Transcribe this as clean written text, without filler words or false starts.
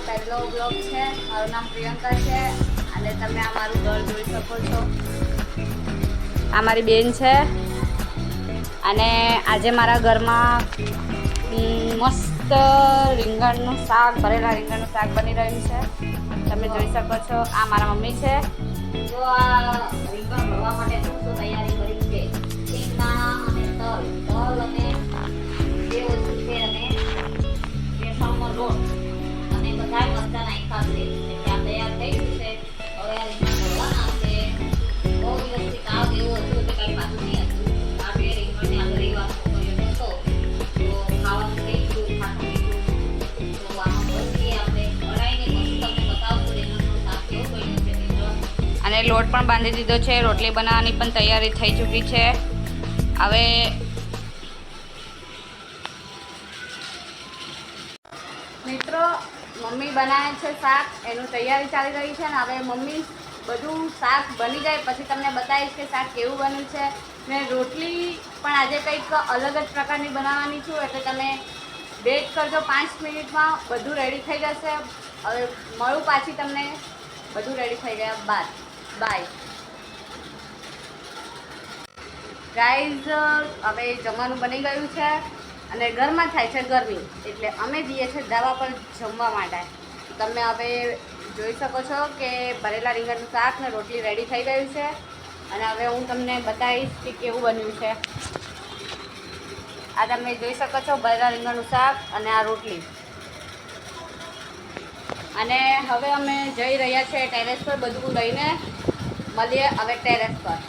પહેલો બ્લોગ છે. મારું નામ પ્રિયંકા છે અને તમે આ મારું ઘર જોઈ શકો છો. આ મારી બેન છે અને આજે મારા ઘરમાં મસ્ત રીંગણનું શાક, ભરેલા રીંગણનું શાક બની રહ્યું છે. તમે જોઈ શકો છો. આ મારા મમ્મી છે. તો આ રીંગણ ભરવા માટે શું તૈયારી કરી છે? સિંગદાણા અને તલ અને જે વસ્તુ છે અને બેસનનો લોટ અને બધા મરચાં નાખ્યા છે. એટલે આ તૈયાર થઈ ગયું છે. હવે આ રીંગણ ભરવાના છે. બહુ દિવસથી તાવ એવું હતું કે કંઈ પાછું નહીં હતું. આ બે રીંગણને આ રવિવાર છોકરીઓ નહોતો તો ખાવાનું થઈ ગયું, ખાટું મીઠું. તો આમાં ભરીએ આપણે બનાવીને પછી તમને બતાવશું રીંગણનું શાક કેવું બન્યું છે. અને લોટ પણ બાંધી દીધો છે. રોટલી બનાવવાની પણ તૈયારી થઈ ચૂકી છે. હવે મિત્રો, મમ્મી બનાવે છે શાક, એનું તૈયારી ચાલી રહી છે. ને હવે મમ્મી બધું શાક બની જાય પછી તમને બતાવીશ કે શાક કેવું બન્યું છે. ને રોટલી પણ આજે કંઈક અલગ જ પ્રકારની બનાવવાની છું, એટલે તમે વેઇટ કરજો. 5 મિનિટમાં બધું રેડી થઈ જશે. હવે મળું પાછી તમને બધું રેડી થઈ ગયા બાદ. By guys. હવે જમવાનું બની ગયું છે અને ઘરમાં થાય છે ગરમી, એટલે અમે જઈએ છીએ ધાબા પર જમવા માટે. તમે હવે જોઈ શકો છો કે ભરેલા રીંગણનું શાક ને રોટલી રેડી થઈ ગયું છે. અને હવે હું તમને બતાવીશ કે કેવું બન્યું છે. આ તમે જોઈ શકો છો ભરેલા રીંગણનું શાક અને આ રોટલી. અને હવે અમે જઈ રહ્યા છીએ ટેરેસ પર બધું લઈને. મળીએ હવે ટેરેસ પર.